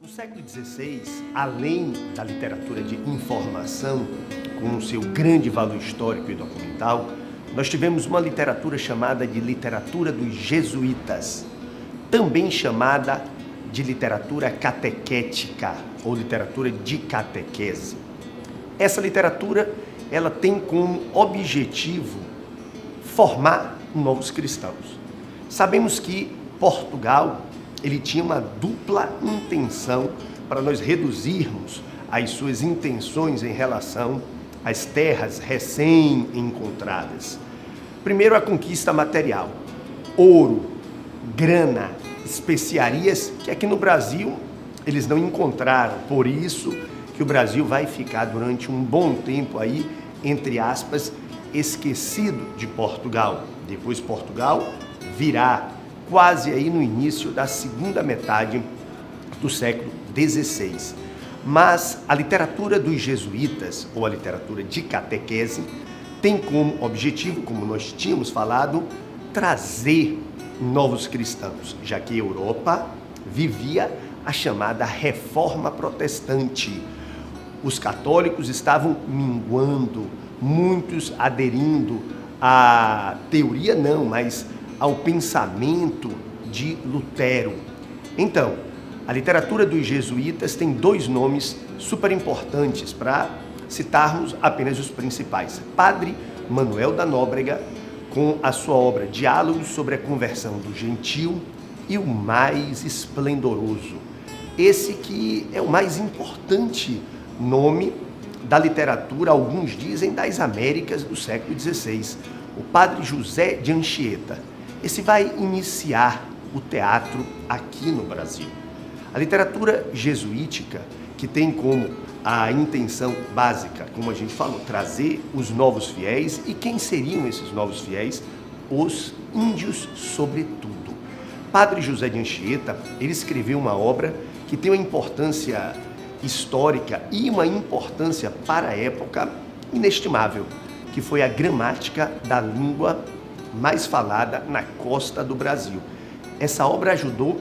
No século XVI, além da literatura de informação, com o seu grande valor histórico e documental, nós tivemos uma literatura chamada de literatura dos jesuítas, também chamada de literatura catequética ou literatura de catequese. Essa literatura, ela tem como objetivo formar novos cristãos. Sabemos que Portugal, ele tinha uma dupla intenção para nós reduzirmos as suas intenções em relação às terras recém-encontradas. Primeiro, a conquista material, ouro, grana, especiarias, que aqui no Brasil eles não encontraram. Por isso que o Brasil vai ficar durante um bom tempo aí, entre aspas, esquecido de Portugal. Depois Portugal virá quase aí no início da segunda metade do século XVI. Mas a literatura dos jesuítas, ou a literatura de catequese, tem como objetivo, como nós tínhamos falado, trazer novos cristãos, já que a Europa vivia a chamada Reforma Protestante. Os católicos estavam minguando, muitos aderindo à teoria não, mas ao pensamento de Lutero. Então, a literatura dos jesuítas tem dois nomes super importantes para citarmos apenas os principais. Padre Manuel da Nóbrega, com a sua obra Diálogos sobre a Conversão do Gentil, e o mais esplendoroso, esse que é o mais importante nome da literatura, alguns dizem das Américas do século XVI, o Padre José de Anchieta. Esse vai iniciar o teatro aqui no Brasil. A literatura jesuítica, que tem como a intenção básica, como a gente falou, trazer os novos fiéis. E quem seriam esses novos fiéis? Os índios, sobretudo. Padre José de Anchieta, ele escreveu uma obra que tem uma importância histórica e uma importância para a época inestimável, que foi a gramática da língua mais falada na costa do Brasil. Essa obra ajudou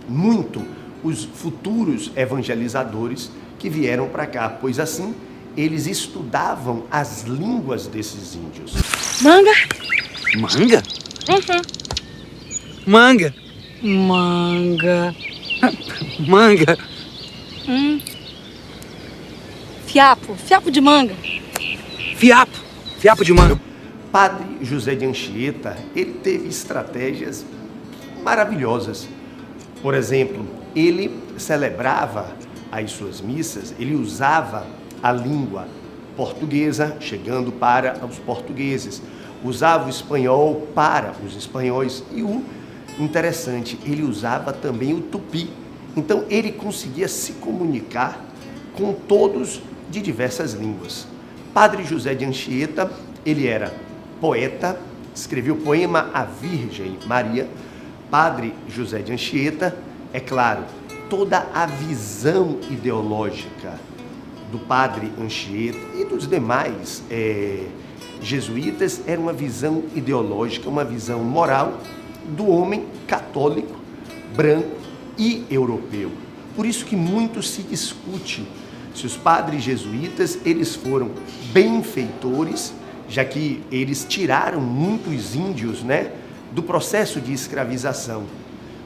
muito os futuros evangelizadores que vieram para cá, pois assim eles estudavam as línguas desses índios. Manga? Manga? Uhum. Manga? Manga. Manga? Fiapo. Fiapo de manga. Fiapo. Fiapo de manga. Padre José de Anchieta, ele teve estratégias maravilhosas. Por exemplo, ele celebrava as suas missas, ele usava a língua portuguesa, chegando para os portugueses, usava o espanhol para os espanhóis e o interessante, ele usava também o tupi. Então ele conseguia se comunicar com todos de diversas línguas. Padre José de Anchieta, ele era poeta, escreveu o poema A Virgem Maria. Padre José de Anchieta, é claro, toda a visão ideológica do Padre Anchieta e dos demais jesuítas era uma visão ideológica, uma visão moral do homem católico, branco e europeu. Por isso que muito se discute se os padres jesuítas eles foram benfeitores, já que eles tiraram muitos índios, do processo de escravização.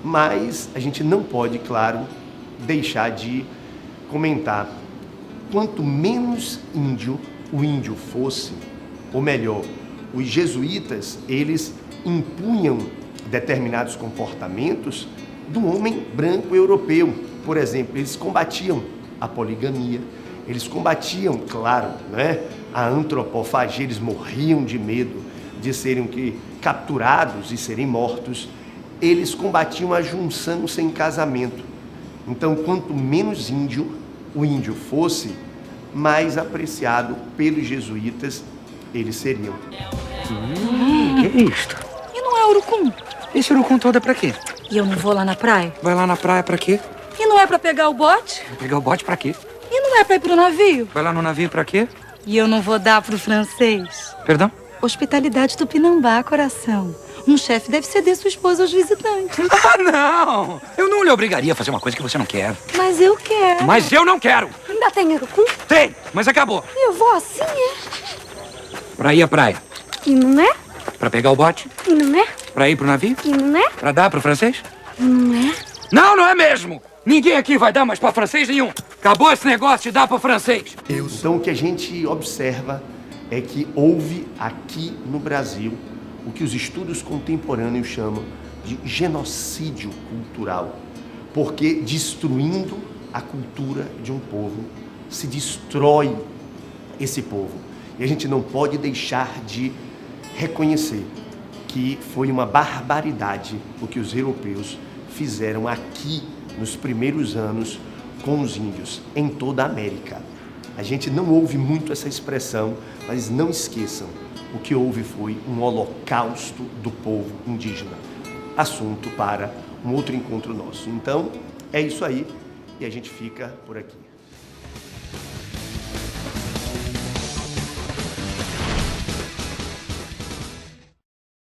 Mas a gente não pode, claro, deixar de comentar. Quanto menos índio o índio fosse, ou melhor, os jesuítas, eles impunham determinados comportamentos do homem branco europeu. Por exemplo, eles combatiam a poligamia, eles combatiam, claro, a antropofagia, eles morriam de medo de serem capturados e serem mortos. Eles combatiam a junção sem casamento. Então, quanto menos índio o índio fosse, mais apreciado pelos jesuítas eles seriam. Que é isto? E não é urucum? Esse urucum todo é pra quê? E eu não vou lá na praia? Vai lá na praia pra quê? E não é pra pegar o bote? Pegar o bote pra quê? E não é pra ir pro navio? Vai lá no navio pra quê? E eu não vou dar pro francês? Perdão? Hospitalidade Tupinambá, coração. Um chefe deve ceder sua esposa aos visitantes. Ah, não! Eu não lhe obrigaria a fazer uma coisa que você não quer. Mas eu quero. Mas eu não quero! Ainda tem urucum? Tem, mas acabou. Eu vou assim, é? Pra ir à praia. E não é? Pra pegar o bote. E não é? Pra ir pro navio. E não é? Pra dar pro francês. Não é? Não, não é mesmo! Ninguém aqui vai dar mais pra francês nenhum. Acabou esse negócio de dar pro francês. Então, o que a gente observa é que houve aqui no Brasil o que os estudos contemporâneos chamam de genocídio cultural, porque destruindo a cultura de um povo, se destrói esse povo. E a gente não pode deixar de reconhecer que foi uma barbaridade o que os europeus fizeram aqui nos primeiros anos com os índios, em toda a América. A gente não ouve muito essa expressão, mas não esqueçam, o que houve foi um holocausto do povo indígena. Assunto para um outro encontro nosso. Então, é isso aí e a gente fica por aqui.